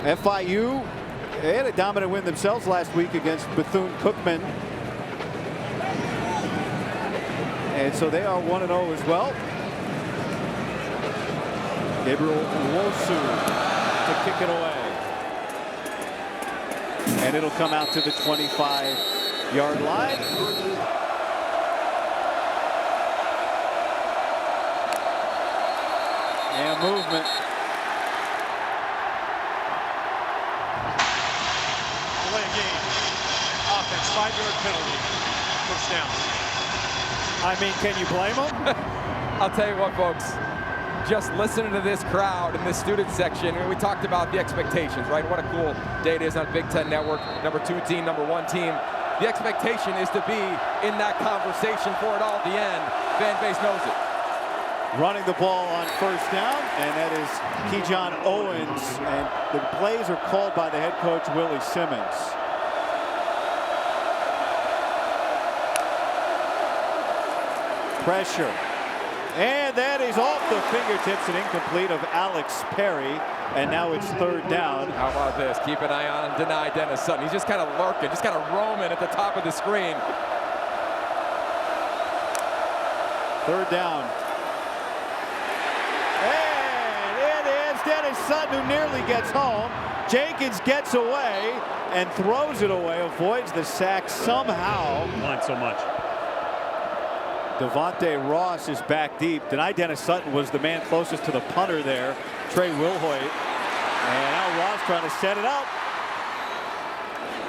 FIU, they had a dominant win themselves last week against Bethune-Cookman. And so they are 1-0 as well. Gabriel Wosu to kick it away. And it'll come out to the 25-yard line. And movement. Delay game. Offense, 5-yard penalty. First down. I mean, can you blame them? I'll tell you what, folks. Just listening to this crowd in this student section, we talked about the expectations, right? What a cool day it is on Big Ten Network. Number 2 team, number 1 team. The expectation is to be in that conversation for it all at the end. Fan base knows it. Running the ball on first down, and that is Keyshawn Owens. And the plays are called by the head coach, Willie Simmons. Pressure. And that is off the fingertips and incomplete of Alex Perry. And now it's third down. How about this? Keep an eye on Dennis Sutton. He's just kind of lurking, just kind of roaming at the top of the screen. Third down. And it is Dennis Sutton who nearly gets home. Jenkins gets away and throws it away, avoids the sack somehow. Line so much. Devontae Ross is back deep. Dennis Sutton was the man closest to the punter there, Trey Wilhoit. And now Ross trying to set it up.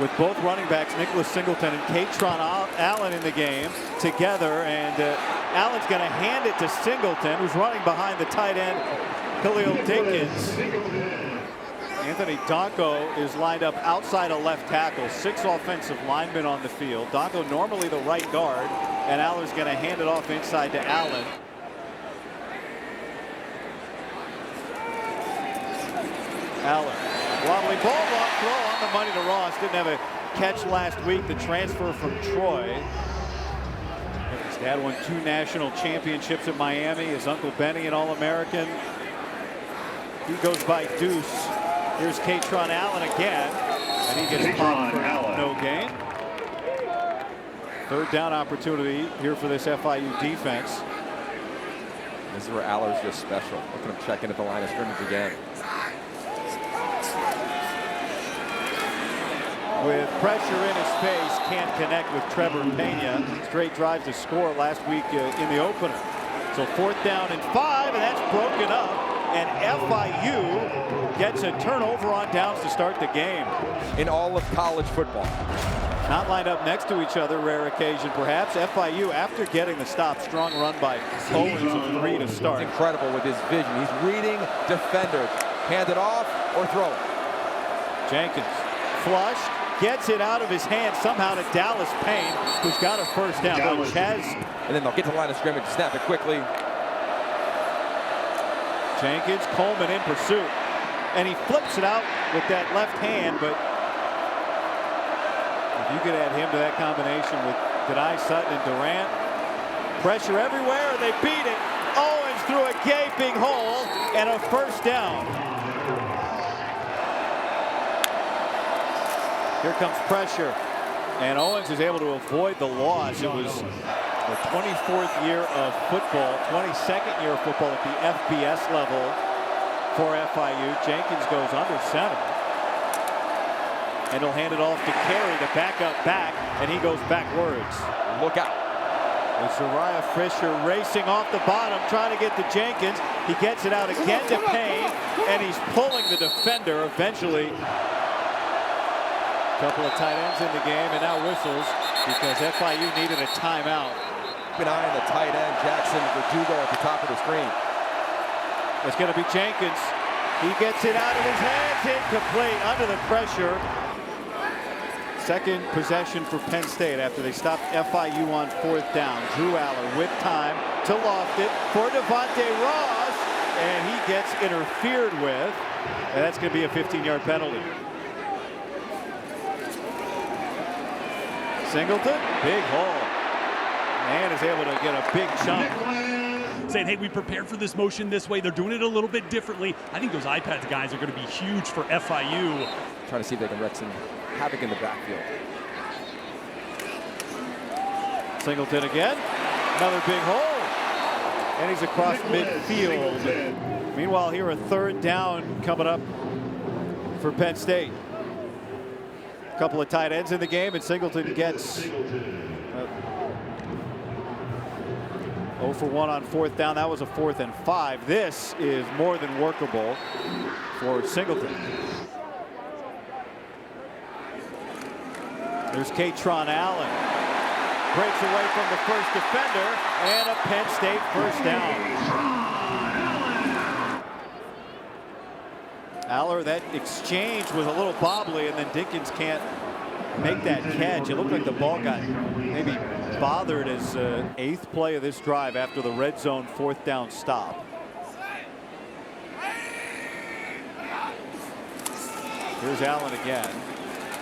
With both running backs, Nicholas Singleton and Katron Allen in the game together. And Allen's going to hand it to Singleton, who's running behind the tight end, Khalil Dinkins. Anthony Donko is lined up outside a left tackle. 6 offensive linemen on the field. Donko normally the right guard, and Allar's going to hand it off inside to Allen. Allen, wobbly ball, long throw on the money to Ross. Didn't have a catch last week. The transfer from Troy. His dad won 2 national championships at Miami. His uncle Benny, an All-American. He goes by Deuce. Here's Katron Allen again, and he gets popped for no gain. Third down opportunity here for this FIU defense. This is where Allar's just special. Look at him checking at the line of scrimmage again. With pressure in his face, can't connect with Trevor Pena. Straight drive to score last week in the opener. So 4th down and 5, and that's broken up. And FIU gets a turnover on downs to start the game. In all of college football. Not lined up next to each other, rare occasion perhaps. FIU, after getting the stop, strong run by Owens of 3 to start. He's incredible with his vision. He's reading defenders. Hand it off or throw it. Jenkins, flush, gets it out of his hand somehow to Dallas Payne, who's got a first down. And then they'll get to the line of scrimmage, snap it quickly. Jenkins, Coleman in pursuit, and he flips it out with that left hand, but if you could add him to that combination with Denai Sutton and Durant, pressure everywhere, they beat it. Owens through a gaping hole and a first down. Here comes pressure, and Owens is able to avoid the loss. It was the 24th year of football, 22nd year of football at the FBS level for FIU. Jenkins goes under center. And he'll hand it off to Carey to back up back, and he goes backwards. Look out. With Zariah Fisher racing off the bottom, trying to get to Jenkins. He gets it out again to Payne, and he's pulling the defender eventually. Couple of tight ends in the game, and now whistles because FIU needed a timeout. Keep an eye on the tight end, Jackson Verdugo at the top of the screen. It's going to be Jenkins. He gets it out of his hands, incomplete under the pressure. Second possession for Penn State after they stopped FIU on 4th down. Drew Allar with time to loft it for Devontae Ross, and he gets interfered with. And that's going to be a 15-yard penalty. Singleton, big hole. And is able to get a big chunk. saying, hey, we prepared for this motion this way. They're doing it a little bit differently. I think those iPads guys are going to be huge for FIU. Trying to see if they can wreak some havoc in the backfield. Singleton again. Another big hole. And he's across midfield. Meanwhile, here a third down coming up for Penn State. A couple of tight ends in the game, and Singleton gets 0 for 1 on 4th down. That was a 4th and 5. This is more than workable for Singleton. There's Katron Allen. Breaks away from the first defender, and a Penn State first down. Allar, that exchange was a little bobbly, and then Dinkins can't make that catch. It looked like the ball got maybe bothered as 8th play of this drive after the red zone 4th down stop. Here's Allen again,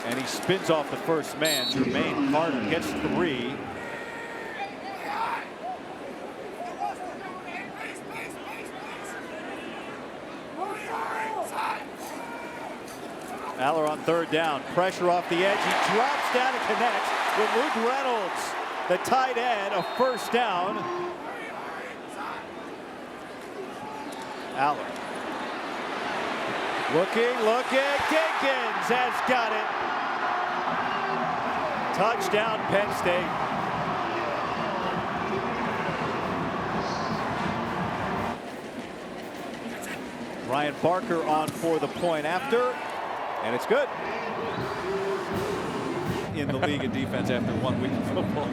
and he spins off the first man. Jermaine Carter gets 3. Allar on 3rd down, pressure off the edge. He drops down and connects with Luke Reynolds, the tight end, a first down. Allar. Looking, Dinkins has got it. Touchdown, Penn State. Ryan Barker on for the point after. And it's good. In the league in defense after 1 week of football.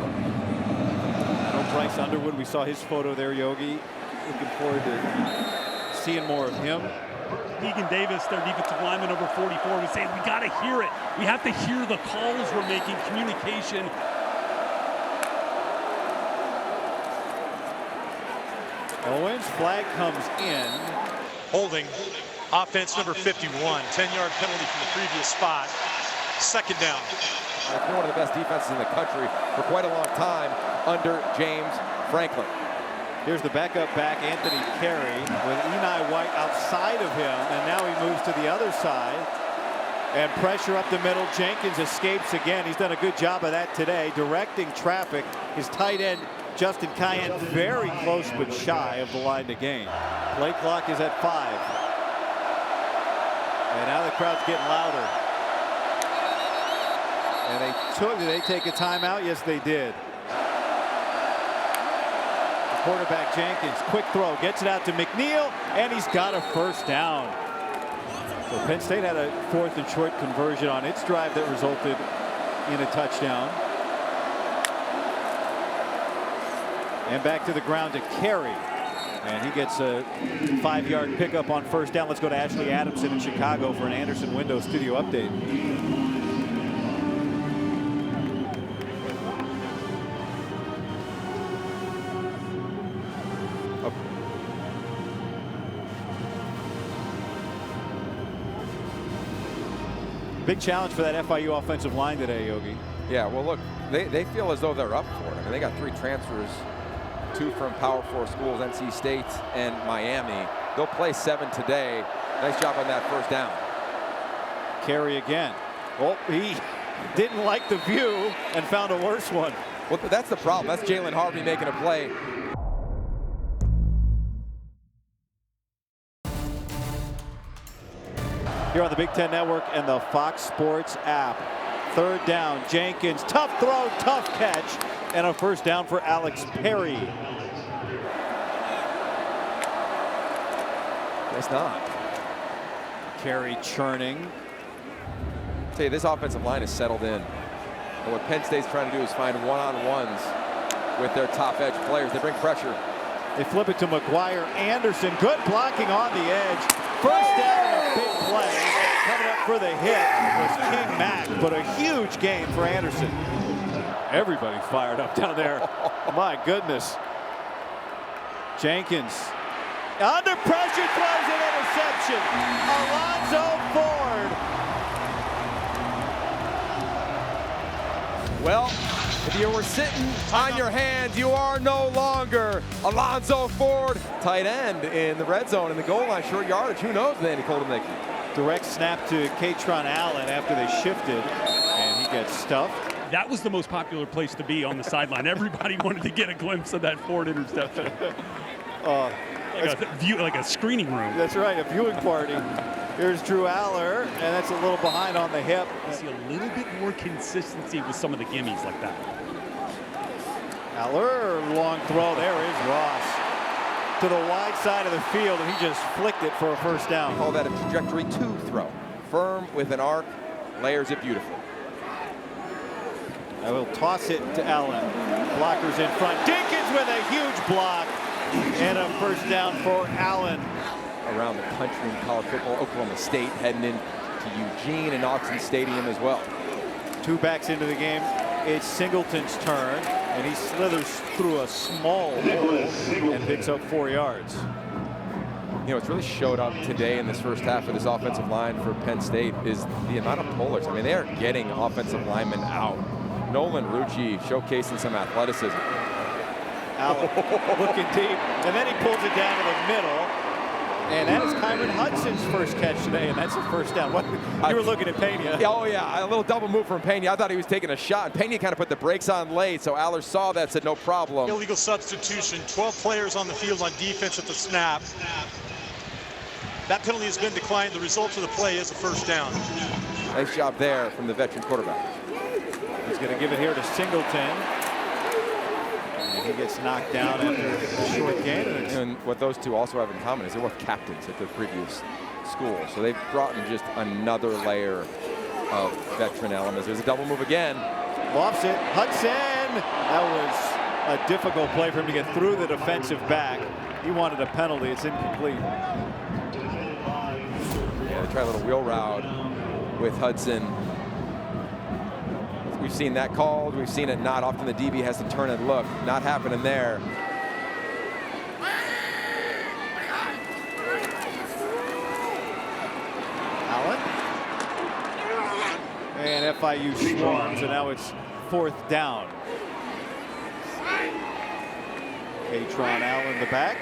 Bryce Underwood, we saw his photo there, Yogi. Looking forward to seeing more of him. Deegan Davis, their defensive lineman, number 44, was saying, we got to hear it. We have to hear the calls we're making, communication. Owens, flag comes in. Holding. Offense number 51, 10-yard penalty from the previous spot. 2nd down. It's been one of the best defenses in the country for quite a long time under James Franklin. Here's the backup back, Anthony Carey, with Eni White outside of him, and now he moves to the other side. And pressure up the middle. Jenkins escapes again. He's done a good job of that today, directing traffic. His tight end, Justin Cayenne, very close but shy of the line to gain. Play clock is at 5. And now the crowd's getting louder. And did they take a timeout? Yes, they did. The quarterback Jenkins, quick throw, gets it out to McNeil, and he's got a first down. So Penn State had a 4th and short conversion on its drive that resulted in a touchdown. And back to the ground to Carey. And he gets a 5-yard pickup on first down. Let's go to Ashley Adamson in Chicago for an Anderson Window studio update. Big challenge for that FIU offensive line today, Yogi. Yeah, well, look, they feel as though they're up for it. I mean, they got 3 transfers. 2 from Power 4 schools, NC State and Miami. They'll play 7 today. Nice job on that first down. Carey again. Oh, he didn't like the view and found a worse one. Well, that's the problem. That's Jalen Harvey making a play. Here on the Big Ten Network and the Fox Sports app. 3rd down, Jenkins, tough throw, tough catch, and a first down for Alex Perry. It's not. Carey churning. I'll tell you, this offensive line is settled in. And what Penn State's trying to do is find one-on-ones with their top edge players. They bring pressure. They flip it to McGuire. Anderson, good blocking on the edge. First down, a big play. Coming up for the hit was King Mack, but a huge gain for Anderson. Everybody's fired up down there. My goodness. Jenkins under pressure, throws an interception. Alonzo Ford. Well, If you were sitting on your hands, you are no longer. Alonzo Ford, tight end in the red zone in the goal line, short yardage. Who knows, Andy Koldenicki? Direct snap to Katron Allen after they shifted, and he gets stuffed. That was the most popular place to be on the sideline. Everybody wanted to get a glimpse of that Ford interception. Like a screening room. That's right, a viewing party. Here's Drew Allar, and that's a little behind on the hip. I see a little bit more consistency with some of the gimmies like that. Allar, long throw. There is Ross to the wide side of the field, and he just flicked it for a first down. Call that a trajectory 2 throw. Firm with an arc, layers it beautifully. I will toss it to Allen. Blockers in front. Dinkins with a huge block, and a first down for Allen. Around the country in college football, Oklahoma State heading into Eugene and Autzen Stadium as well. Two backs into the game. It's Singleton's turn, and he slithers through a small hole and picks up 4 yards. You know, what's really showed up today in this first half of this offensive line for Penn State is the amount of pullers. I mean, they are getting offensive linemen out. Nolan Rucci showcasing some athleticism. Allen looking deep, and then he pulls it down to the middle. And that is Kyron Hudson's first catch today, and that's a first down. What, you were looking at Pena. Oh, yeah, a little double move from Pena. I thought he was taking a shot, and Pena kind of put the brakes on late, so Allar saw that, said no problem. Illegal substitution, 12 players on the field on defense at the snap. That penalty has been declined. The result of the play is a first down. Nice job there from the veteran quarterback. He's going to give it here to Singleton. And he gets knocked down after a short gain. And what those two also have in common is they're both captains at their previous school. So they've brought in just another layer of veteran elements. There's a double move again. Lofts it. Hudson. That was a difficult play for him to get through the defensive back. He wanted a penalty. It's incomplete. Yeah, they try a little wheel route with Hudson. We've seen that called. We've seen it not. Often the DB has to turn and look. Not happening there. Allen. And FIU swarms, and now it's 4th down. Katron Allen the back.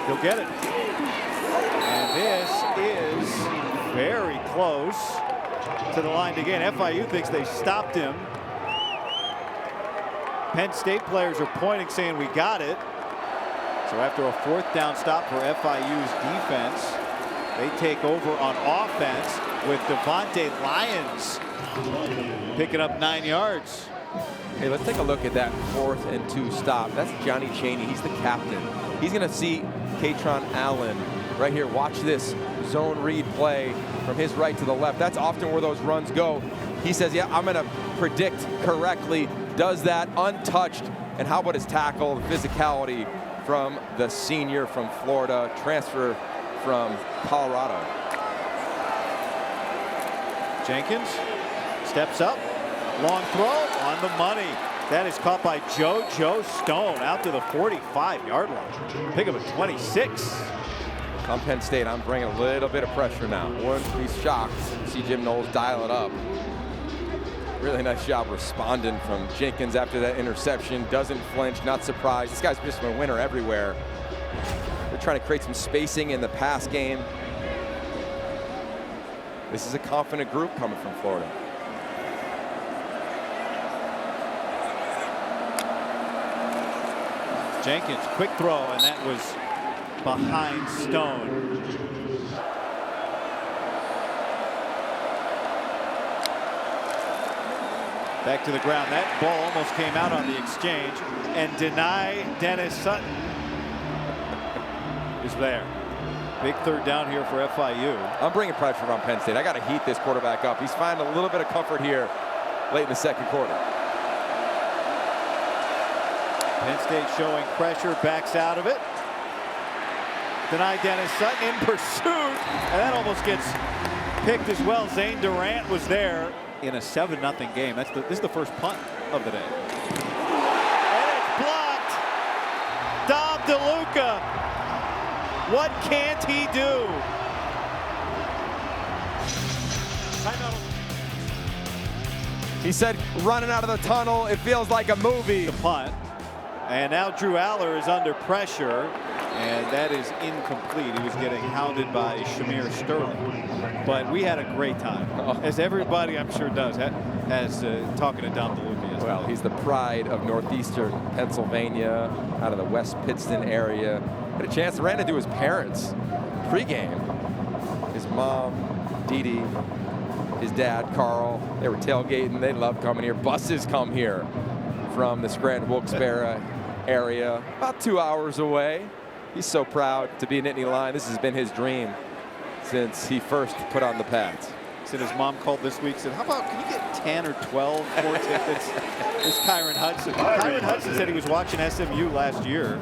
He'll get it. And this is very close to the line to gain. FIU thinks they stopped him. Penn State players are pointing, saying we got it. So after a 4th down stop for FIU's defense, they take over on offense with Nittany Lions picking up 9 yards. Hey, let's take a look at that 4th and 2 stop. That's Johnny Chaney. He's the captain. He's going to see Katron Allen right here. Watch this zone read play from his right to the left. That's often where those runs go. He says, yeah, I'm going to predict correctly. Does that untouched. And how about his tackle, the physicality from the senior from Florida, transfer from Colorado. Jenkins steps up. Long throw on the money. That is caught by Joe Stone out to the 45-yard line. Pick up a 26. On Penn State, I'm bringing a little bit of pressure now. Wouldn't be shocked to see Jim Knowles dial it up. Really nice job responding from Jenkins after that interception. Doesn't flinch, not surprised. This guy's just a winner everywhere. They're trying to create some spacing in the pass game. This is a confident group coming from Florida. Jenkins, quick throw, and that was behind Stone. Back to the ground. That ball almost came out on the exchange, and Dennis Sutton is there. Big 3rd down here for FIU. I'm bringing pressure on Penn State. I got to heat this quarterback up. He's finding a little bit of comfort here late in the 2nd quarter. Penn State showing pressure, backs out of it. Dennis Sutton in pursuit, and that almost gets picked as well. Zane Durant was there in a 7-0 game. This is the first punt of the day. And it's blocked. Dom DeLuca. What can't he do? Timeout. He said, running out of the tunnel, it feels like a movie. The punt. And now Drew Allar is under pressure, and that is incomplete. He was getting hounded by Shamir Sterling. But we had a great time, as everybody I'm sure does, as talking to Dom DeLuca yesterday. Well, he's the pride of northeastern Pennsylvania, out of the West Pittston area. Had a chance, ran into his parents pregame. His mom, Dee Dee, his dad, Carl, they were tailgating. They love coming here. Buses come here from the Scranton Wilkes-Barre area, about 2 hours away. He's so proud to be a Nittany Lion. This has been his dream since he first put on the pads. Said his mom called this week, said, how about, can you get 10 or 12 more tickets? This Kyron Hudson. Kyron Hudson said he was watching SMU last year,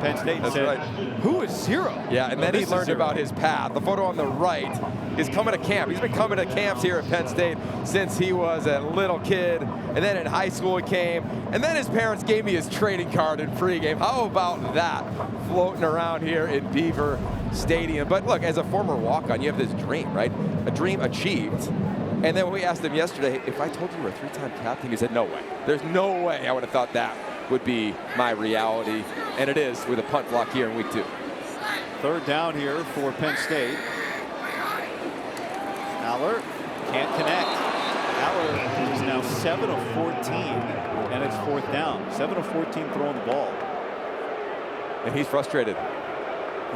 Penn State, and said, who is Zero? Yeah, and then he learned about his path. The photo on the right is coming to camp. He's been coming to camps here at Penn State since he was a little kid. And then in high school he came. And then his parents gave me his trading card in pregame. How about that? Floating around here in Beaver Stadium. But look, as a former walk-on, you have this dream, right? A dream achieved. And then we asked him yesterday, if I told you you were a 3-time captain, he said, no way. There's no way I would have thought that would be my reality. And it is with a punt block here in week 2. Third down here for Penn State. Allar can't connect. Allar is now 7 of 14, and it's 4th down. 7 of 14 throwing the ball. And he's frustrated.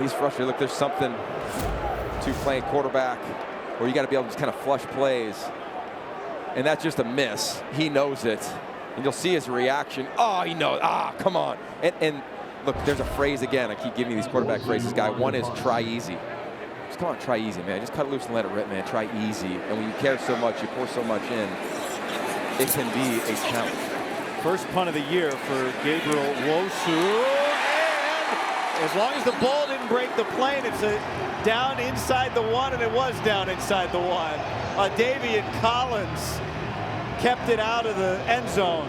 He's frustrated. Look, there's something to playing quarterback where you got to be able to just kind of flush plays. And that's just a miss. He knows it. And you'll see his reaction. Oh, he knows. Come on. And look, there's a phrase again. I keep giving you these quarterback phrases, guy. One is try easy. Just come on, try easy, man. Just cut it loose and let it rip, man. Try easy. And when you care so much, you pour so much in, it can be a challenge. First punt of the year for Gabriel Wosu. And as long as the ball didn't break the plane, it's a down inside the 1, and it was down inside the 1. Davian Collins kept it out of the end zone.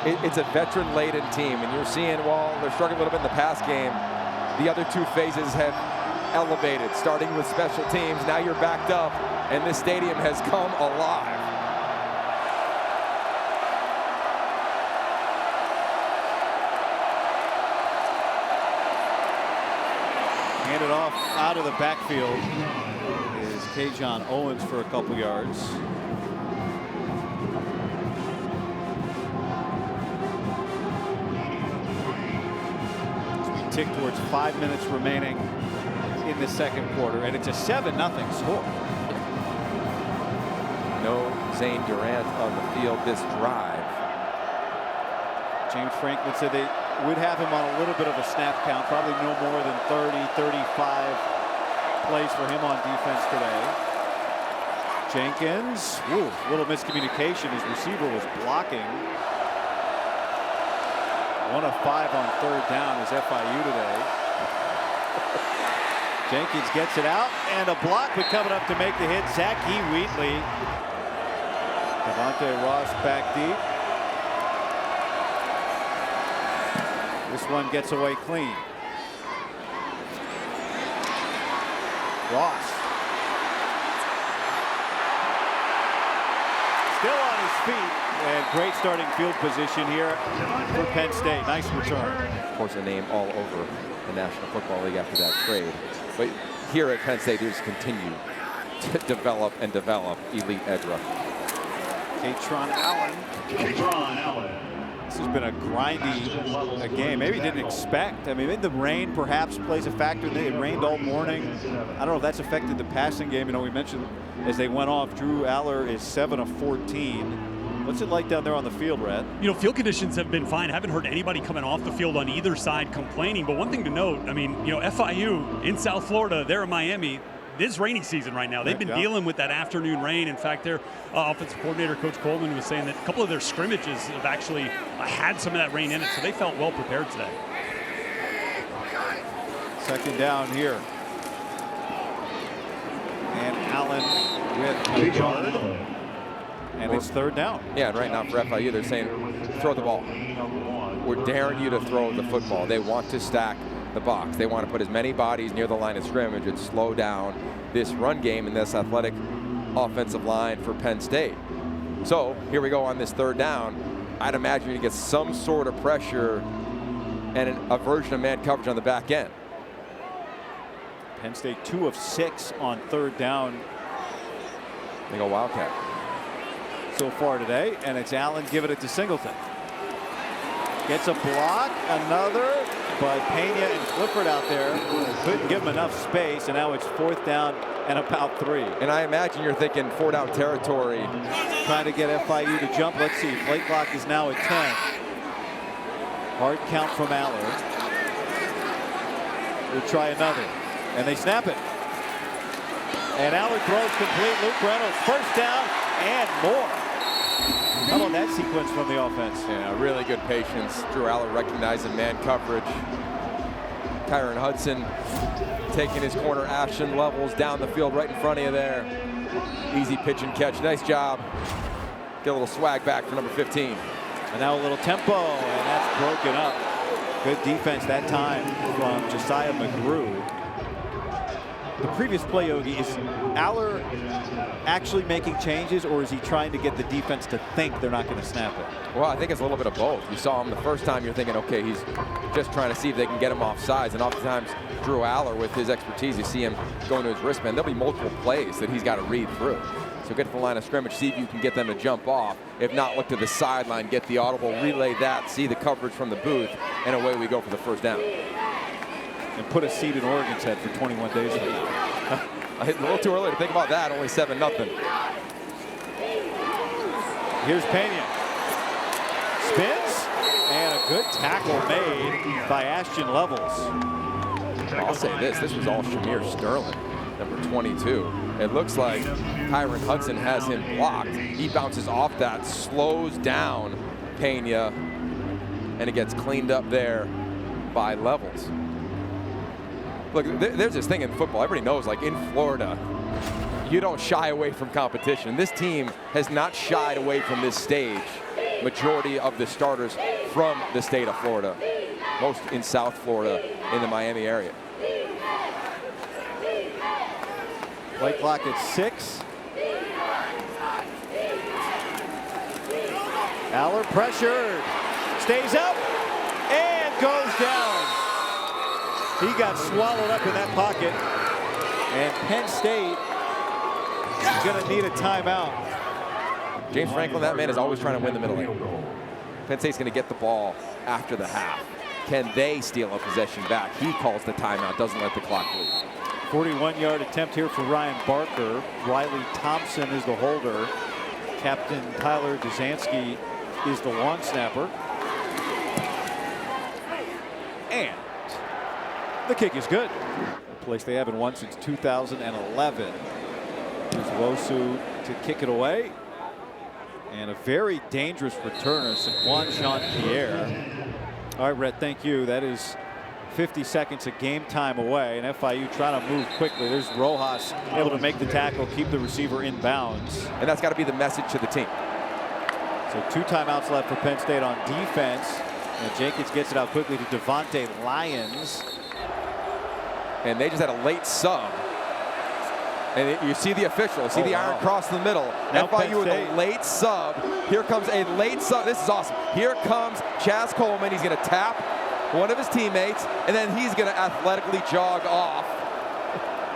It's a veteran-laden team, and you're seeing while they're struggling a little bit in the pass game, the other 2 phases have elevated, starting with special teams. Now you're backed up, and this stadium has come alive. Handed off out of the backfield is Kajon Owens for a couple yards. Tick towards 5 minutes remaining in the second quarter, and it's a 7-0 score. No Zane Durant on the field this drive. James Franklin said they would have him on a little bit of a snap count, probably no more than 30, 35 plays for him on defense today. Jenkins, little miscommunication. His receiver was blocking. 1 of 5 on 3rd down is FIU today. Jenkins gets it out, and a block, but coming up to make the hit, Zachy Wheatley. Devontae Ross back deep. This one gets away clean. Ross. Still on his feet. And great starting field position here for Penn State. Nice return. Of course, a name all over the National Football League after that trade. But here at Penn State, they just continue to develop and develop elite edge rushers. Katron Allen. This has been a grindy game. Maybe didn't expect. I mean, the rain perhaps plays a factor. It rained all morning. I don't know if that's affected the passing game. You know, we mentioned as they went off, Drew Allar is 7 of 14. What's it like down there on the field, Rhett? You know, field conditions have been fine. I haven't heard anybody coming off the field on either side complaining. But one thing to note, I mean, you know, FIU in South Florida, they're in Miami. It is rainy season right now. They've been dealing with that afternoon rain. In fact, their offensive coordinator, Coach Coleman, was saying that a couple of their scrimmages have actually had some of that rain in it, so they felt well prepared today. Second down here. And Allen with a yard. And it's 3rd down. Yeah, and right now for FIU, they're saying, throw the ball. We're daring you to throw the football. They want to stack the box. They want to put as many bodies near the line of scrimmage and slow down this run game and this athletic offensive line for Penn State. So here we go on this third down. I'd imagine you get some sort of pressure and a version of man coverage on the back end. Penn State 2 of 6 on third down. They go Wildcat so far today, and it's Allen giving it to Singleton. Gets a block, another, but Pena and Clifford out there couldn't give him enough space, and now it's fourth down and about 3. And I imagine you're thinking 4 down territory. Trying to get FIU to jump. Let's see, play clock is now at 10. Hard count from Allar. We'll try another, and they snap it. And Allar throws complete. Luke Reynolds, first down and more. How about that sequence from the offense? Yeah, really good patience. Drew Allar recognizing man coverage. Kyron Hudson taking his corner action levels down the field right in front of you there. Easy pitch and catch. Nice job. Get a little swag back for number 15. And now a little tempo, and that's broken up. Good defense that time from Josiah McGrew. The previous play, Yogi, is Allar actually making changes, or is he trying to get the defense to think they're not going to snap it? Well, I think it's a little bit of both. You saw him the first time, you're thinking, okay, he's just trying to see if they can get him off sides. And oftentimes, Drew Allar, with his expertise, you see him going to his wristband. There'll be multiple plays that he's got to read through. So get to the line of scrimmage, see if you can get them to jump off. If not, look to the sideline, get the audible, relay that, see the coverage from the booth, and away we go for the first down. And put a seed in Oregon's head for 21 days from now. A little too early to think about that, only 7-0. Here's Pena. Spins, and a good tackle made by Ashton Levels. I'll say this was all Shamir Sterling, number 22. It looks like Kyron Hudson has him blocked. He bounces off that, slows down Pena, and it gets cleaned up there by Levels. Look, there's this thing in football. Everybody knows, like in Florida, you don't shy away from competition. This team has not shied away from this stage. Majority of the starters from the state of Florida, most in South Florida, in the Miami area. Play clock at 6. Allar pressured, stays up, and goes down. He got swallowed up in that pocket, and Penn State is going to need a timeout. James Franklin, that man is always trying to win the middle lane. Penn State's going to get the ball after the half. Can they steal a possession back? He calls the timeout, doesn't let the clock move. 41-yard attempt here for Ryan Barker. Riley Thompson is the holder. Captain Tyler Duzansky is the long snapper. And the kick is good. A place they haven't won since 2011. Here's Wosu to kick it away. And a very dangerous returner, Saquon Jean-Pierre. All right, Rhett, thank you. That is 50 seconds of game time away, and FIU trying to move quickly. There's Rojas able to make the tackle, keep the receiver in bounds. And that's got to be the message to the team. So 2 timeouts left for Penn State on defense. And Jenkins gets it out quickly to Nittany Lions. And they just had a late sub. And you see the official, see the iron cross in the middle. Now FIU with a late sub. Here comes a late sub. This is awesome. Here comes Chaz Coleman. He's going to tap one of his teammates, and then he's going to athletically jog off.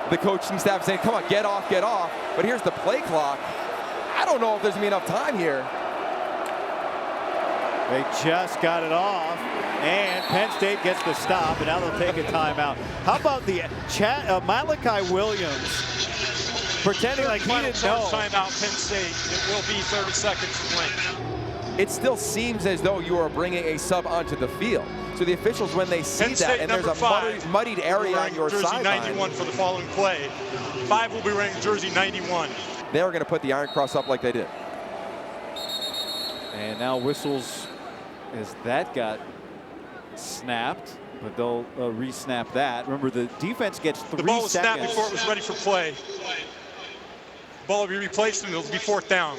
The coaching staff saying, come on, get off, get off. But here's the play clock. I don't know if there's going to be enough time here. They just got it off, and Penn State gets the stop, and now they'll take a timeout. How about the Malachi Williams pretending like he didn't know? Timeout, Penn State. It will be 30 seconds length. It still seems as though you are bringing a sub onto the field. So the officials, when they see that, and there's a muddied area on your sideline. Jersey 91 for the following play. 5 will be wearing jersey 91. They are going to put the iron cross up like they did. And now whistles as that got snapped, but they'll re-snap that. Remember, the defense gets 3 seconds. The ball was snapped before it was ready for play. Ball will be replaced, and it'll be 4th down.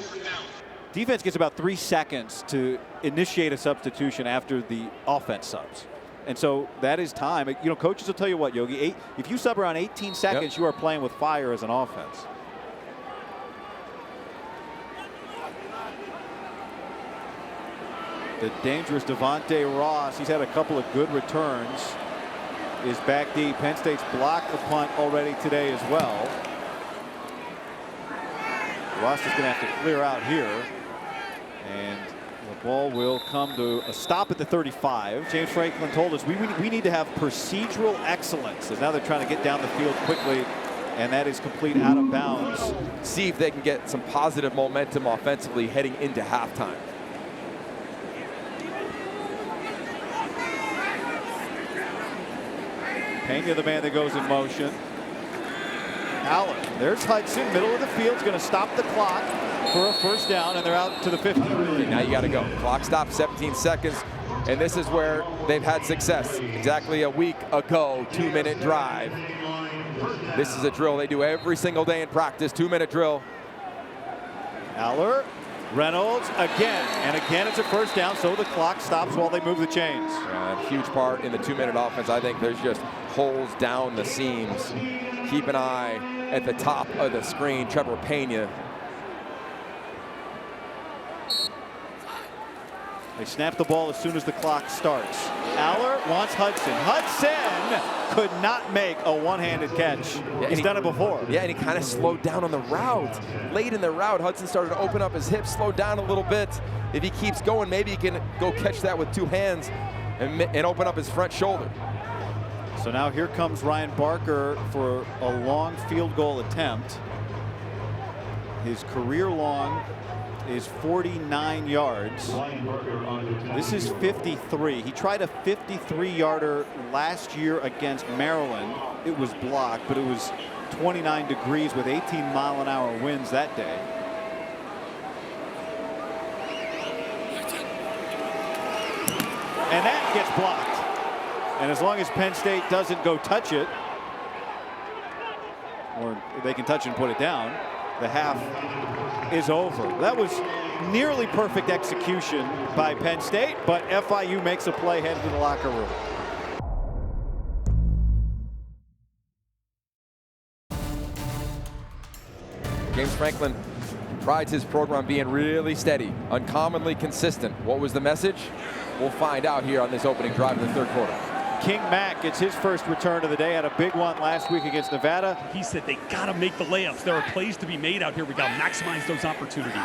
Defense gets about 3 seconds to initiate a substitution after the offense subs. And so that is time. You know, coaches will tell you what, Yogi, if you sub around 18 seconds, you are playing with fire as an offense. The dangerous Devontae Ross, he's had a couple of good returns, is back deep. Penn State's blocked the punt already today as well. Ross is going to have to clear out here. And the ball will come to a stop at the 35. James Franklin told us we need to have procedural excellence. And now they're trying to get down the field quickly. And that is complete out of bounds. See if they can get some positive momentum offensively heading into halftime. Pena, the man that goes in motion. Allar, there's Hudson, middle of the field, is going to stop the clock for a first down, and they're out to the 50. Now you got to go. Clock stops, 17 seconds, and this is where they've had success. Exactly a week ago, 2-minute drive. This is a drill they do every single day in practice, 2-minute drill. Allar, Reynolds again, and again it's a first down, so the clock stops while they move the chains. Huge part in the 2-minute offense. I think there's just holes down the seams. Keep an eye at the top of the screen. Trevor Pena. They snap the ball as soon as the clock starts. Allar wants Hudson. Hudson could not make a one-handed catch. Yeah, he's done it before. Yeah, and he kind of slowed down on the route. Late in the route, Hudson started to open up his hips, slow down a little bit. If he keeps going, maybe he can go catch that with 2 hands and open up his front shoulder. So now here comes Ryan Barker for a long field goal attempt. His career long is 49 yards. This is 53. He tried a 53-yarder last year against Maryland. It was blocked, but it was 29 degrees with 18-mile-an-hour winds that day. And that gets blocked. And as long as Penn State doesn't go touch it, or they can touch it and put it down, the half is over. That was nearly perfect execution by Penn State, but FIU makes a play headed to the locker room. James Franklin prides his program being really steady, uncommonly consistent. What was the message? We'll find out here on this opening drive of the third quarter. King Mack gets his first return of the day. Had a big one last week against Nevada. He said they got to make the layups. There are plays to be made out here. We got to maximize those opportunities.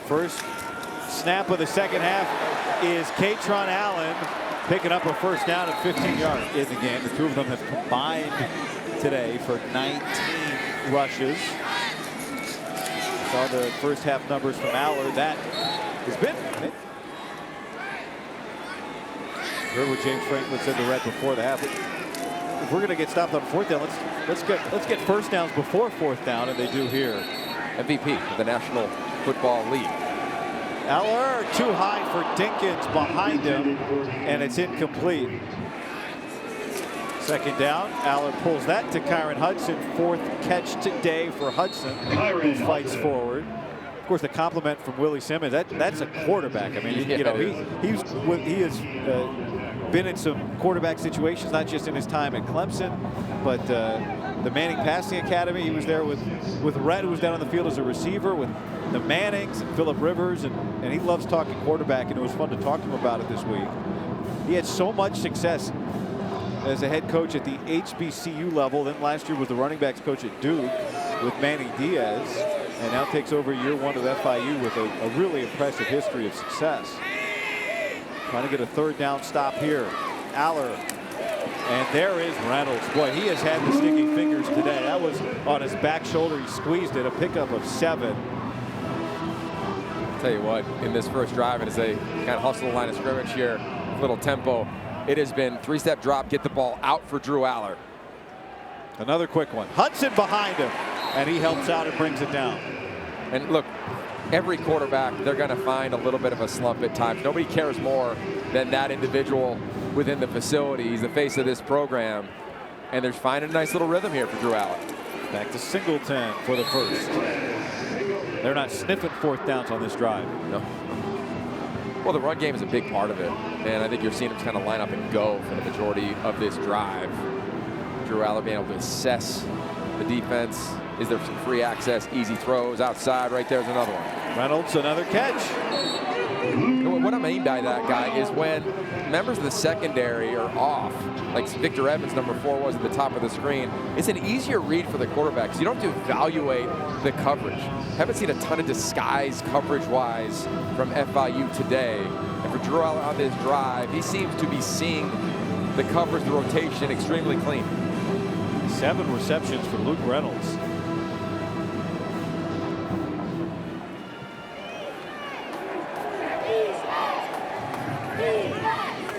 First snap of the second half is Katron Allen picking up a first down at 15 yards in the game. The two of them have combined today for 19 rushes. Saw the first half numbers from Allar. That has been. Heard what James Franklin said to Red before the half. If we're going to get stopped on fourth down, let's get first downs before fourth down, and they do here. MVP of the National Football League. Allar too high for Dinkins behind him, and it's incomplete. Second down, Allar pulls that to Kyron Hudson. Fourth catch today for Hudson, who fights forward. Of course, the compliment from Willie Simmons, that's a quarterback. I mean, you know, he has been in some quarterback situations, not just in his time at Clemson, but the Manning Passing Academy. He was there with Red, who was down on the field as a receiver, with the Mannings and Phillip Rivers, and he loves talking quarterback, and it was fun to talk to him about it this week. He had so much success as a head coach at the HBCU level. Then last year was the running backs coach at Duke with Manny Diaz, and now takes over year one of FIU with a really impressive history of success. Trying to get a third down stop here. Allar, and there is Reynolds. Boy, he has had the sticky fingers today. That was on his back shoulder. He squeezed it, a pickup of 7. Tell you what, in this first drive, and as they kind of hustle the line of scrimmage here, little tempo, it has been 3-step drop, get the ball out for Drew Allar. Another quick one. Hudson behind him, and he helps out and brings it down. And look, every quarterback, they're going to find a little bit of a slump at times. Nobody cares more than that individual within the facility. He's the face of this program, and they're finding a nice little rhythm here for Drew Allar. Back to Singleton for the first. They're not sniffing fourth downs on this drive. No. Well, the run game is a big part of it, and I think you're seeing him kind of line up and go for the majority of this drive. Drew Allar being able to assess the defense. Is there some free access, easy throws outside? Right there's another one. Reynolds, another catch. What I mean by that, guy, is when members of the secondary are off, like Victor Evans, number 4, was at the top of the screen, it's an easier read for the quarterback because you don't have to evaluate the coverage. Haven't seen a ton of disguise coverage-wise from FIU today. And for Drew Allar on this drive, he seems to be seeing the coverage, the rotation extremely clean. 7 receptions for Luke Reynolds.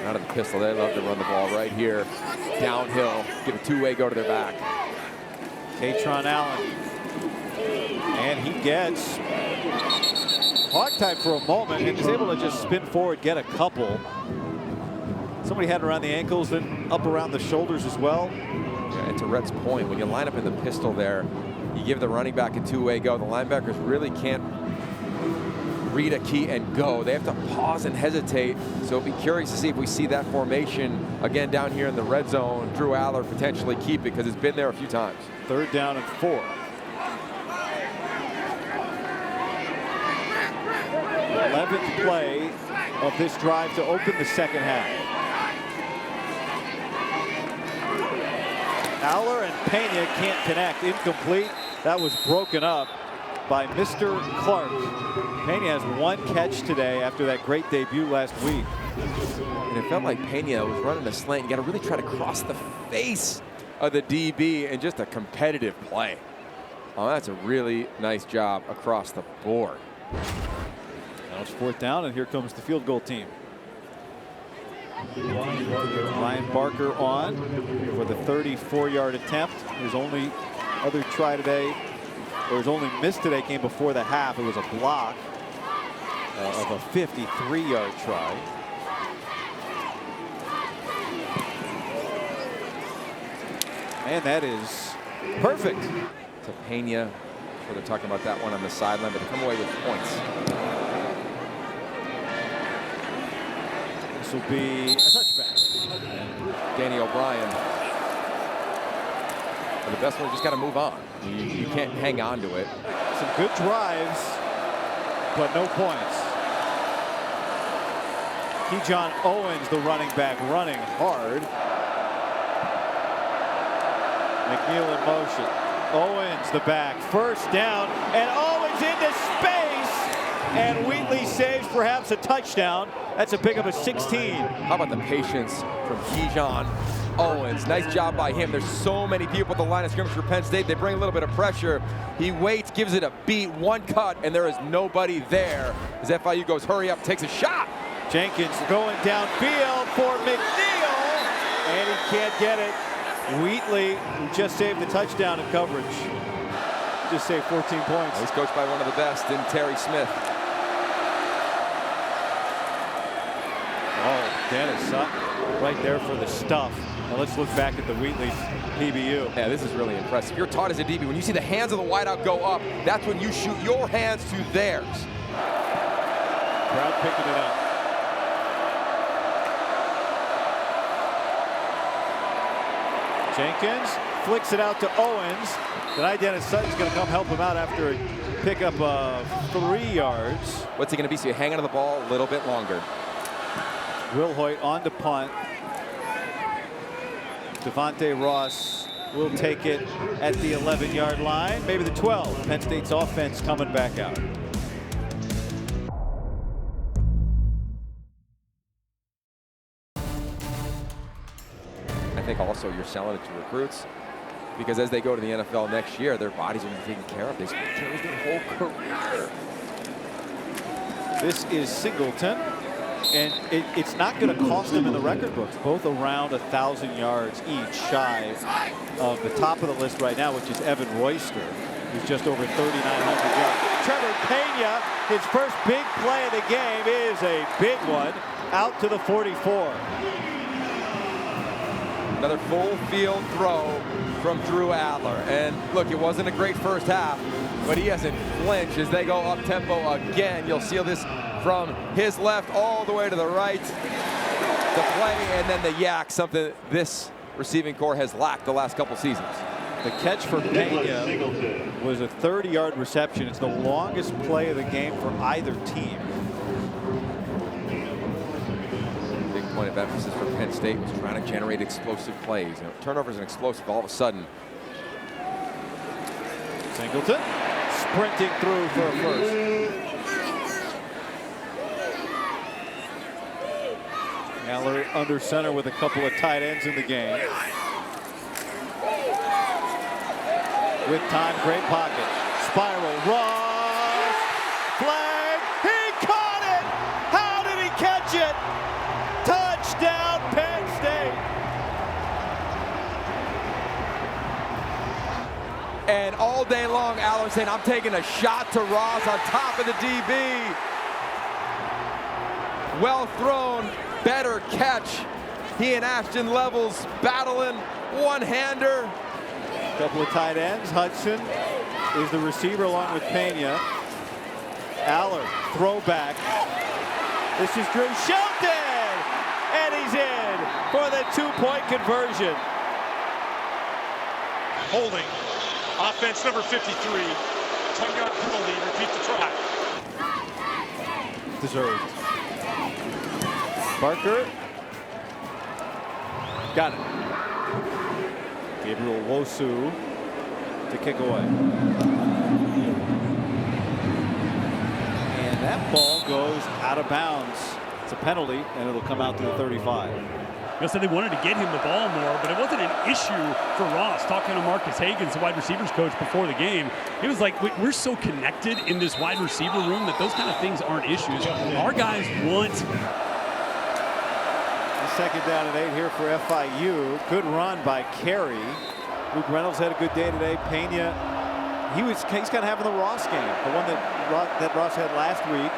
Out of the pistol, they love to run the ball right here. Downhill, give a two-way go to their back. Katron Allen. And he gets hog tie for a moment and is able to just spin forward, get a couple. Somebody had around the ankles, then up around the shoulders as well. Yeah, and to Rhett's point, when you line up in the pistol there, you give the running back a two-way go. The linebackers really can't read a key and go. They have to pause and hesitate. So be curious to see if we see that formation again down here in the red zone. Drew Allar potentially keep it because it's been there a few times. 3rd down and 4. 11th play of this drive to open the second half. Allar and Pena can't connect. Incomplete. That was broken up by Mr. Clark. Pena has 1 catch today after that great debut last week. And it felt like Pena was running a slant. You got to really try to cross the face of the DB, and just a competitive play. Oh, that's a really nice job across the board. Now it's 4th down, and here comes the field goal team. Ryan Barker on for the 34-yard attempt. His only other try today, or his only miss today, came before the half. It was a block of a 53-yard try. And that is perfect. To Pena, so they're talking about that one on the sideline, but they come away with points. This will be a touchback. Danny O'Brien. The best one, just got to move on. You can't hang on to it. Some good drives, but no points. Keyshawn Owens, the running back, running hard. McNeil in motion. Owens, the back, 1st down, and Owens into space, and Wheatley saves perhaps a touchdown. That's a pickup of 16. How about the patience from Keyshawn Owens? Nice job by him. There's so many people at the line of scrimmage for Penn State. They bring a little bit of pressure. He waits, gives it a beat, 1 cut, and there is nobody there as FIU goes hurry up, takes a shot. Jenkins going downfield for McNeil, and he can't get it. Wheatley, who just saved the touchdown in coverage, just saved 14 points. He's coached by one of the best in Terry Smith. Oh, Dennis Sutton right there for the stuff. Now let's look back at the Wheatley PBU. Yeah, this is really impressive. You're taught as a DB, when you see the hands of the wideout go up, that's when you shoot your hands to theirs. Crowd picking it up. Jenkins flicks it out to Owens. Tonight Dennis Sutton's going to come help him out after a pickup of 3 yards. What's he going to be? So you hang on to the ball a little bit longer. Wilhoit on to punt. Devontae Ross will take it at the 11-yard line, maybe the 12. Penn State's offense coming back out. I think also you're selling it to recruits because as they go to the NFL next year, their bodies are going to be taken care of. They carry their whole career. This is Singleton, and it's not going to cost them in the record books. Both around 1,000 yards each, shy of the top of the list right now, which is Evan Royster, who's just over 3,900 yards. Trevor Pena, his first big play of the game, is a big one, out to the 44. Another full field throw from Drew Allar. And look, it wasn't a great first half, but he hasn't flinched as they go up tempo again. You'll see this from his left all the way to the right. The play and then the yak, something this receiving core has lacked the last couple seasons. The catch for Pena was a 30-yard reception. It's the longest play of the game for either team. Big point of emphasis for Penn State was trying to generate explosive plays. You know, turnovers and explosive all of a sudden. Singleton sprinting through for a first. Allar under center with a couple of tight ends in the game. With time, great pocket. Spiral, Ross, flag, he caught it! How did he catch it? Touchdown, Penn State! And all day long, Allar saying, I'm taking a shot to Ross on top of the DB. Well thrown, better catch. He and Ashton Levels battling, one-hander. Couple of tight ends. Hudson is the receiver along with Pena. Allar, throwback. This is Drew Shelton, and he's in for the two-point conversion. Holding. Offense number 53. 10-yard penalty. Repeat the try. Deserved. Barker. Got it. Gabriel Wosu to kick away. And that ball goes out of bounds. It's a penalty, and it'll come out to the 35. I said they wanted to get him the ball more, but it wasn't an issue for Ross. Talking to Marcus Hagens, the wide receivers coach, before the game, it was like, we're so connected in this wide receiver room that those kind of things aren't issues. Our guys want... Second down and 8 here for FIU. Good run by Carey. Luke Reynolds had a good day today. Pena, he's kind of having the Ross game, the one that Ross had last week.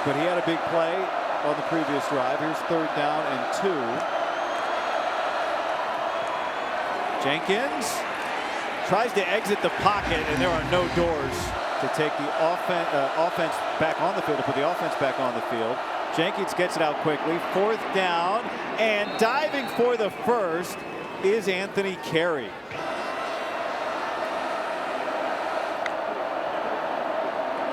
But he had a big play on the previous drive. Here's third down and 2. Jenkins tries to exit the pocket, and there are no doors to take the offense back on the field, to put the offense back on the field. Jenkins gets it out quickly. Fourth down, and diving for the first is Anthony Carey.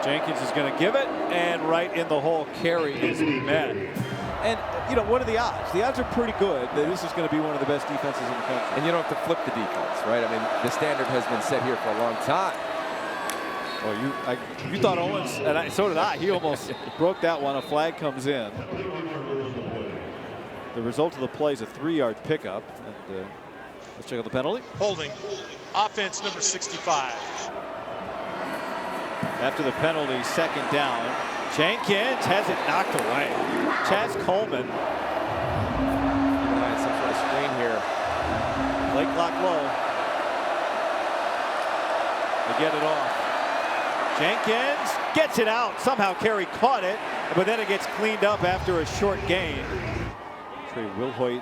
Jenkins is going to give it, and right in the hole, Carey is met. And, you know, what are the odds? The odds are pretty good that this is going to be one of the best defenses in the country. And you don't have to flip the defense, right? I mean, the standard has been set here for a long time. Well, you thought Owens, and so did I. He almost broke that one. A flag comes in. The result of the play is a 3-yard pickup. And let's check out the penalty. Holding. Offense number 65. After the penalty, second down. Jenkins has it knocked away. Chaz Coleman. Some sort of screen here. Late clock low. They get it off. Jenkins gets it out. Somehow Carey caught it, but then it gets cleaned up after a short gain. Trey Wilhoit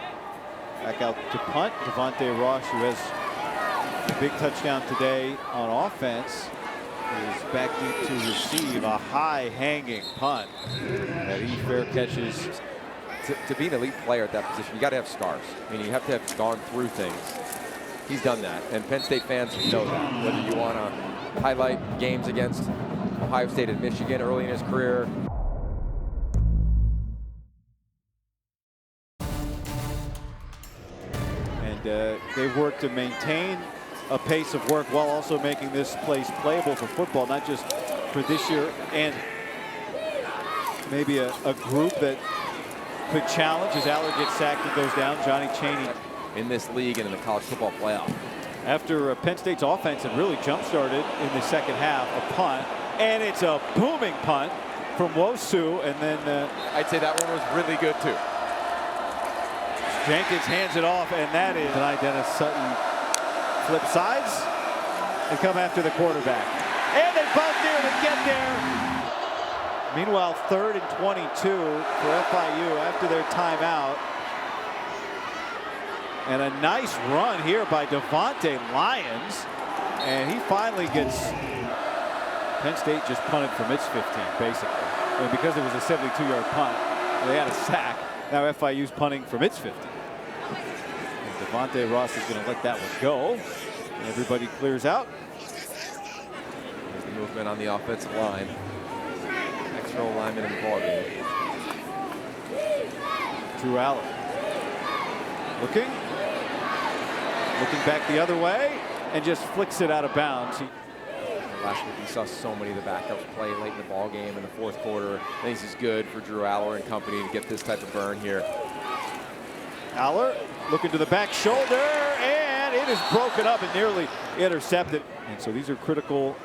back out to punt. Devontae Ross, who has a big touchdown today on offense, is back deep to receive a high-hanging punt that he fair catches. To be an elite player at that position, you got to have scars. I mean, you have to have gone through things. He's done that, and Penn State fans know that. Whether you want to highlight games against Ohio State and Michigan early in his career. And they've worked to maintain a pace of work while also making this place playable for football, not just for this year, and maybe a group that could challenge as Allar gets sacked and goes down. Johnny Chaney In this league and in the college football playoff. After Penn State's offense had really jump-started in the second half, a punt, and it's a booming punt from Wosu, and then I'd say that one was really good too. Jenkins hands it off, and that is Dennis Sutton flip sides and come after the quarterback, and they both nearly get there. Meanwhile, 3rd and 22 for FIU after their timeout. And a nice run here by Nittany Lions. And he finally gets Penn State just punted from its 15, basically. And because it was a 72-yard punt, they had a sack. Now FIU's punting from its 50. And Devontae Ross is going to let that one go. Everybody clears out. There's the movement on the offensive line. Extra lineman in the ballgame. Drew Allar. Looking back the other way, and just flicks it out of bounds. Last week we saw so many of the backups play late in the ball game in the fourth quarter. I think this is good for Drew Allar and company to get this type of burn here. Allar looking to the back shoulder, and it is broken up and nearly intercepted. And so these are critical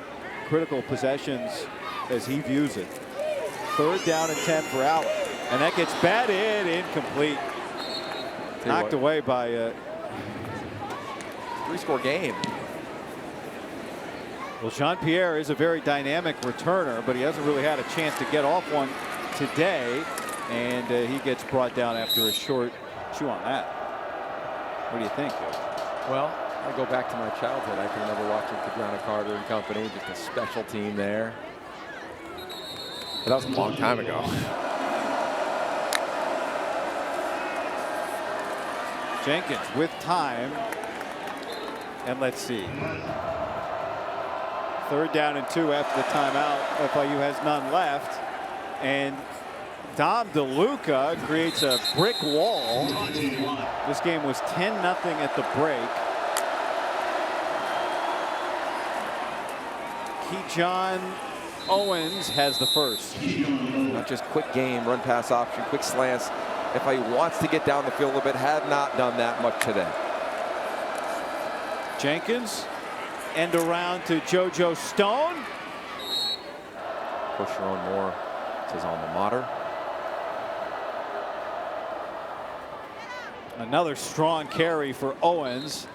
possessions as he views it. 3rd down and 10 for Allar, and that gets batted incomplete. Knocked away by a 3-score game. Well, Jean-Pierre is a very dynamic returner, but he hasn't really had a chance to get off one today, and he gets brought down after a short chew on that. What do you think, Joe? Well, I go back to my childhood. I can remember watching Kadrona Carter and company, just a special team there. But that was a long time ago. Jenkins with time, and let's see. 3rd down and 2 after the timeout. FIU has none left, and Dom DeLuca creates a brick wall. This game was 10-0 at the break. Keyshawn Owens has the first. Not just quick game, run pass option, quick slants. FIU wants to get down the field a little bit, had not done that much today. Jenkins, end around to JoJo Stone. Push your own more, it's his alma mater. Another strong carry for Owens.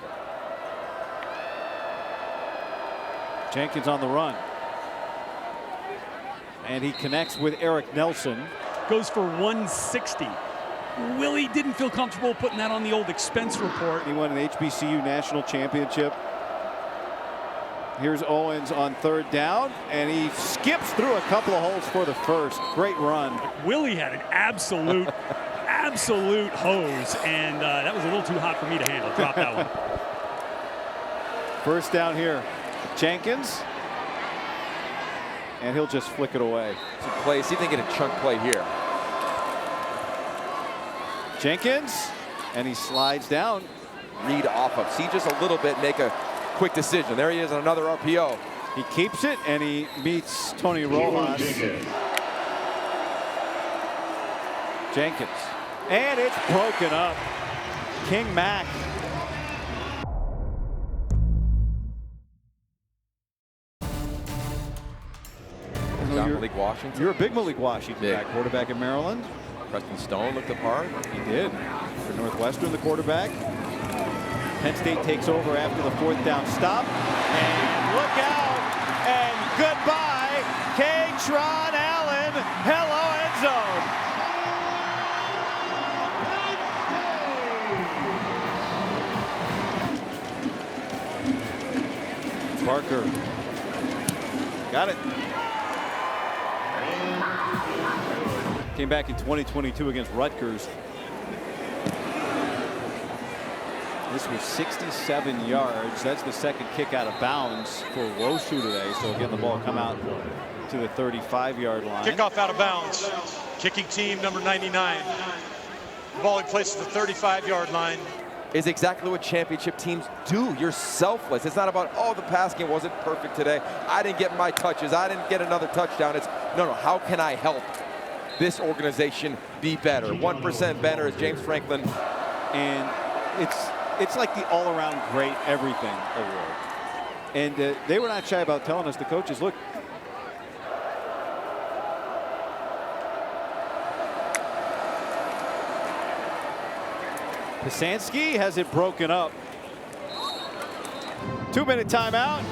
Jenkins on the run. And he connects with Eric Nelson. Goes for 160. Willie didn't feel comfortable putting that on the old expense report. He won an HBCU national championship. Here's Owens on 3rd down, and he skips through a couple of holes for the first. Great run. Willie had an absolute hose, and that was a little too hot for me to handle. Drop that one. First down here. Jenkins, and he'll just flick it away. Some play, see if they get a chunk play here. Jenkins, and he slides down. Read off of, see just a little bit, make a quick decision. There he is on another RPO. He keeps it, and he meets Tony Rojas. Jenkins, and it's broken up. King Mac. Malik Washington. You're a big Malik Washington guy, quarterback in Maryland. Preston Stone looked the part. He did. For Northwestern, the quarterback. Penn State takes over after the 4th down stop. And look out. And goodbye, K-Tron Allen. Hello, end zone. Parker. Got it. Came back in 2022 against Rutgers. This was 67 yards. That's the second kick out of bounds for Wosu today. So again, the ball come out to the 35-yard line. Kickoff out of bounds. Kicking team number 99. The ball in place at the 35-yard line. Is exactly what championship teams do. You're selfless. It's not about, oh, the pass game wasn't perfect today. I didn't get my touches. I didn't get another touchdown. It's, no, how can I help this organization be better? 1% better, as James Franklin. And it's like the all-around great everything award. And they were not shy about telling us, the coaches, look, Pasansky has it broken up. 2-minute timeout.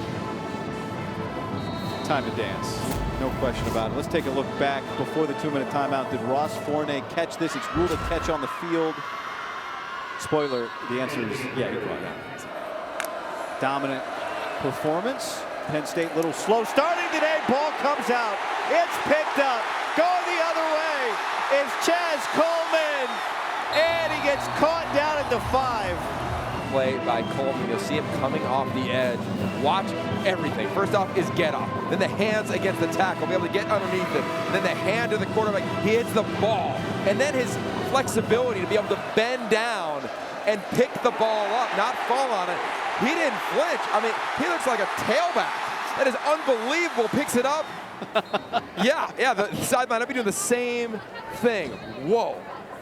Time to dance. No question about it. Let's take a look back before the 2-minute timeout. Did Ross Fournier catch this? It's ruled a catch on the field. Spoiler, the answer is yeah, he caught that. Dominant performance. Penn State little slow starting today. Ball comes out. It's picked up Going the other way is Chaz Coleman. And he gets caught down at the 5. Play by Coleman. You'll see him coming off the edge. Watch everything. First off is get off. Then the hands against the tackle. Be able to get underneath it. Then the hand to the quarterback. He hits the ball. And then his flexibility to be able to bend down and pick the ball up, not fall on it. He didn't flinch. I mean, he looks like a tailback. That is unbelievable. Picks it up. yeah, the sideline. I'll be doing the same thing. Whoa.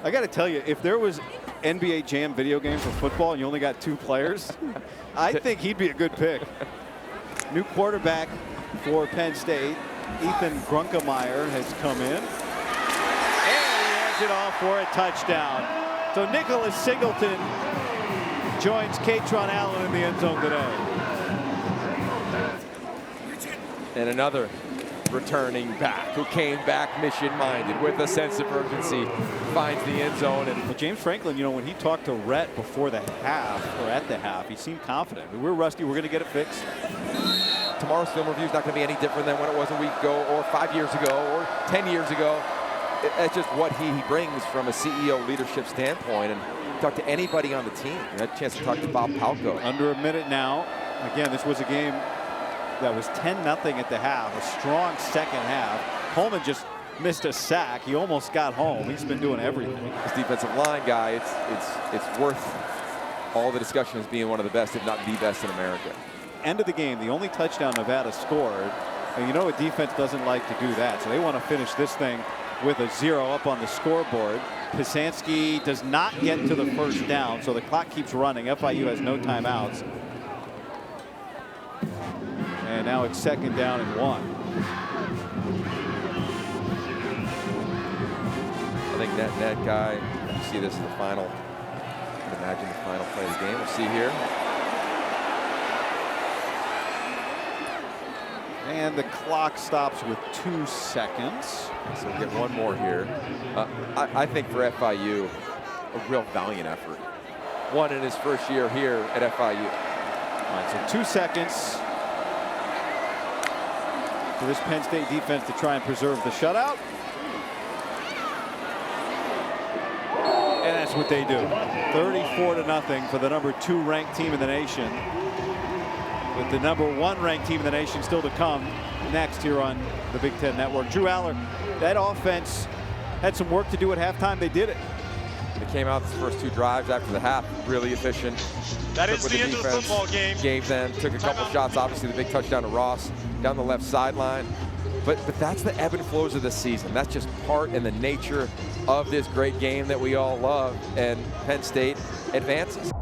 I got to tell you, if there was NBA Jam video game for football and you only got 2 players, I think he'd be a good pick. New quarterback for Penn State, Ethan Grunkemeyer, has come in. And he hands it off for a touchdown. So Nicholas Singleton joins Katron Allen in the end zone today. And another returning back who came back mission-minded with a sense of urgency, finds the end zone. And well, James Franklin, you know, when he talked to Rhett before the half, or at the half, he seemed confident. We're rusty, we're going to get it fixed. Tomorrow's film review is not going to be any different than when it was a week ago, or 5 years ago, or 10 years ago. It's just what he brings from a CEO leadership standpoint. And talk to anybody on the team. You had a chance to talk to Bob Palco. Under a minute now. Again, this was a game that was 10-0 at the half, a strong second half. Coleman just missed a sack. He almost got home. He's been doing everything. This defensive line guy, it's worth all the discussion as being one of the best, if not the best in America. End of the game, the only touchdown Nevada scored. And you know a defense doesn't like to do that, so they want to finish this thing with a 0 up on the scoreboard. Pisanski does not get to the first down, so the clock keeps running. FIU has no timeouts. And now it's 2nd down and 1. I think that guy, you see this in the final, imagine the final play of the game. We'll see here. And the clock stops with 2 seconds. So we'll get one more here. I think for FIU, a real valiant effort. One in his first year here at FIU. All right, so 2 seconds for this Penn State defense to try and preserve the shutout. And that's what they do. 34-0 for the #2 ranked team in the nation. With the #1 ranked team in the nation still to come next here on the Big Ten Network. Drew Allar, that offense had some work to do at halftime. They did it. They came out the first 2 drives after the half, really efficient. That is the end of the football game. Gave them, took a couple shots, obviously the big touchdown to Ross down the left sideline. But that's the ebb and flows of this season. That's just part and the nature of this great game that we all love. And Penn State advances.